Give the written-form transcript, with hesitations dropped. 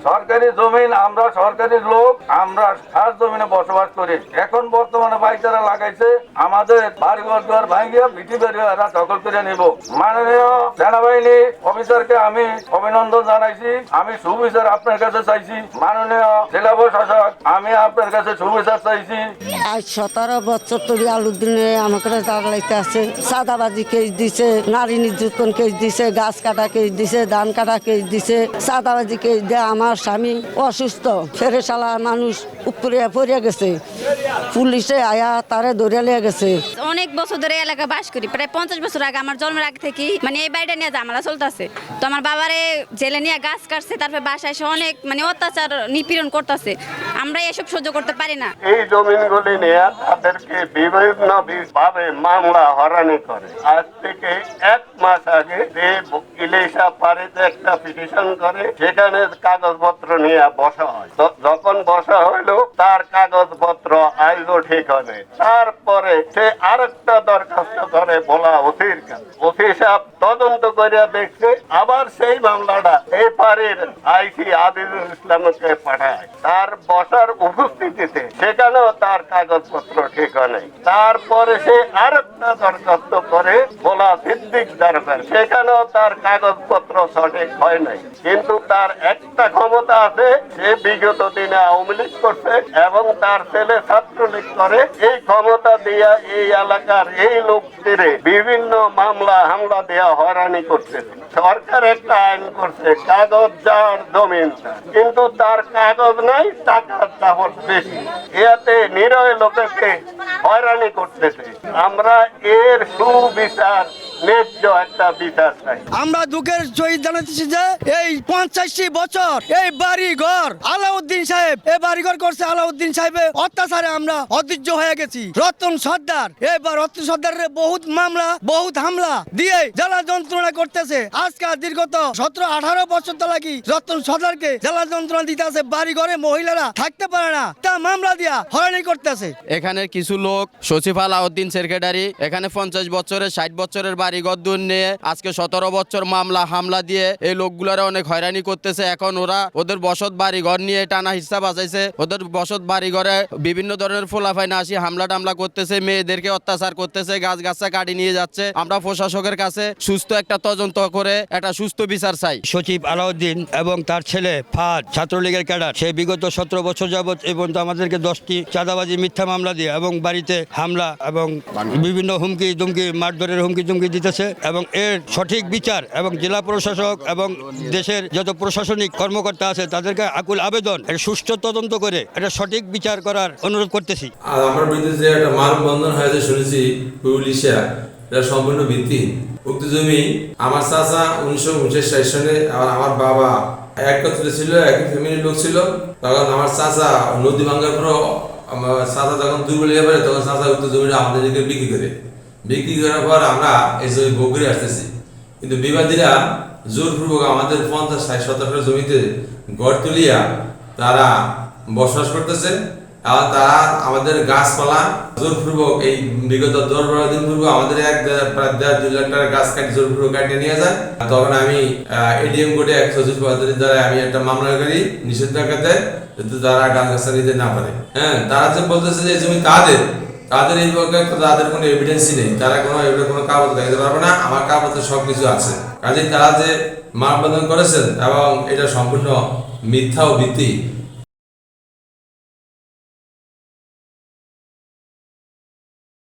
সরকারি জমিন, আমরা সরকারি লোক, আমরা খাস জমিনে বসবাস করি। এখন বর্তমানে বাইচারা লাগাইছে আমাদের বাড়িঘর দুয়ার ভাঙিয়ে ভিটি বেরিয়ে এরা দখল করে নিব। মাননীয় সেনাবাহিনী অফিসারকে আমি অভিনন্দন জানাইছি, আমি সুবিচার আপনার কাছে চাইছি। মাননীয় জেলা প্রশাসক, আমি আপনার কাছে সুবিচার চাইছি। আজ 17 বছর ধরে আলুদ্দিনে আমাকে দাঁড়াইতে আছে। সাদাবাজি কেস দিছে, নারী নির্যাতন কেস দিছে, গাছ কাটা কেস দিছে, ধান কাটা কেস দিছে। সাদাবাজি কেস দিয়ে আমার স্বামী অসুস্থ, ফেরে শালা মানুষ উপরে পড়ে গেছে, পুলিশে আয়া তারে ধরে লিয়ে গেছে। অনেক বছর ধরে এলাকা বাস করি, প্রায় 50 বছর আগে, আমার জন্মের আগে থেকে মানে এই বাড়িটা নিয়ে ঝামেলা চলতেছে। তো আমার বাবারে জেলে নিয়ে গাছ কাটছে, তারপরে বাসায় এসে অনেক মানে অত্যাচার নিপীড়ন করতেছে। আমরা এসব সহ্য করতে পারি না। এই জমিনগুলি নিয়ে তাদেরকে বিভিন্ন ভাবে মামলা হয়রানি করে। আজ থেকে 1 মাস আগে ইলিশা পাড়িতে একটা পিটিশন করে, সেখানে কাগজপত্র নিয়ে বসা হয়। যখন বসা হইলো তার কাগজপত্র আইলো ঠিক হয়। তারপরে সে আরেকটা দরখাস্ত করে বলা ওসির কাছে, ওসি সাহেব তদন্ত করে দেখছে, আবার সেই মামলাটা এই পাড়ির আইসি আজিজুল ইসলামকে পাঠায়। তার বসার উপস্থিতিতে সেখানেও তার কাগজপত্র ঠিক হয়। তারপরে সে আরেকটা দরখাস্ত করে বলা সিদ্দিক দরকার, সেখানেও তার কাগজপত্র সঠিক হয় নাই। কিন্তু তার একটা ক্ষমতা আছে, সে বিগত দিনে আওয়ামী লীগ করছে এবং তার ছেলে ছাত্রলীগ করে। এই ক্ষমতা দিয়া এই এলাকার এই লোকদের বিভিন্ন মামলা হামলা দেয়া হয়রানি করছে। সরকার একটা আইন করছে, কাগজ যার জমিন তার, কিন্তু তার কাগজ নাই, টাকার দাপট বেশি। এতে নিরয় লোককে হয়রানি করতেছে। আমরা এর সুবিচার, ন্যায্য একটা বিচার চাই। আমরা দুঃখের সহিত জানাতেছি যে এই 85 বছর এই বাড়ি ঘর আলাউদ্দিন সাহেব এই বাড়ি ঘর করছে। আলাউদ্দিন সাহেবের অত্যাচারে আমরা অধৈর্য হয়ে গেছি। রতন সর্দার, এবার রতন সর্দারের বহুত মামলা, বহুত হামলা দিয়ে জ্বালা যন্ত্রণা করতেছে। আজকে দীর্ঘত 17-18 বছর তো লাগি রতন সর্দারকে জ্বালা যন্ত্রণা দিতে আছে। বাড়ি ঘরে মহিলারা থাকতে পারে না, তা মামলা দিয়া হয়রানি করতেছে। এখানে কিছু লোক সচিব আলাউদ্দিন সেক্রেটারি এখানে 50 বছরের 60 বছরের বাড়িঘর দূর নিয়ে আজকে 17 বছর মামলা হামলা দিয়ে এই লোকগুলার অনেক হয়রানি করতেছে। এখন ওরা ওদের বসত বাড়িঘর নিয়ে টানা হিসাব বাঁচাইছে। ওদের বসত বাড়িঘরে বিভিন্ন ধরনের ফোলাফাই না আসি হামলা টামলা করতেছে, মেয়েদেরকে অত্যাচার করতেছে, গাছ গাছা কাটি নিয়ে যাচ্ছে। আমরা প্রশাসকের কাছে সুস্থ একটা তদন্ত করে একটা সুস্থ বিচার চাই। সচিব আলাউদ্দিন এবং তার ছেলে ফাদ ছাত্রলীগের ক্যাডার, সে বিগত 17 বছর যাবৎ এবং আমাদেরকে 10টি চাঁদাবাজি মিথ্যা মামলা দিয়ে এবং বাড়িতে হামলা এবং বিভিন্ন হুমকি দুমকি মারধরের হুমকি দুমকি দিতেছে। এবং এর সঠিক বিচার এবং জেলা প্রশাসক এবং দেশের যত প্রশাসনিক কর্মকর্তা আছে তাদেরকে আকুল আবেদন, এর সুষ্ঠু তদন্ত করে এটা সঠিক বিচার করার অনুরোধ করতেছি। আর আমার বিরুদ্ধে যে একটা মানববন্ধন হয়েছে শুনেছি পুলিশা, এটা সম্পূর্ণ ভিত্তিহীন। উক্ত জমি আমার চাচা 1959 সালে, আর আমার বাবা একত্রে ছিল, একই ফ্যামিলির লোক ছিল। তখন আমার চাচা নদী ভাঙ্গার পর আমার চাচা যখন দুর্বল হয়ে পড়ে, তখন চাচা উক্ত জমিটা আমাদেরকে বিক্রি করার পর আমরা এই জমি ভোগ করে আসতেছি। কিন্তু বিবাদীরা জোরপূর্বক আমাদের 50-60 শতাংশ জমিতে গড় তুলিয়া তারা বসবাস করতেছে। আর তারা আমাদের গাছপালা জোরপূর্বক এই বিগত 10-12 দিন পূর্বে আমাদের প্রায় 1.5-2 লাখ টাকার গাছ কাটি জোরপূর্বক কাটিয়ে নিয়ে যায়। তখন আমি এডিএম কোর্টে এক সচিব পদ্ধতির দ্বারা আমি একটা মামলা করি নিষেধাজ্ঞা দেয়, যাতে তারা গাছ গাছা নিতে না পারে। হ্যাঁ, তারা যে বলতেছে যে জমি তাদের এই পক্ষে তাদের কোনো এভিডেন্সই নেই, তারা কোনো কাগজ দেখাতে পারবে না। আমার কাগজে সবকিছু আছে। কাজেই তারা যে মানববন্ধন করেছেন এবং এটা সম্পূর্ণ মিথ্যা ও ভিত্তি।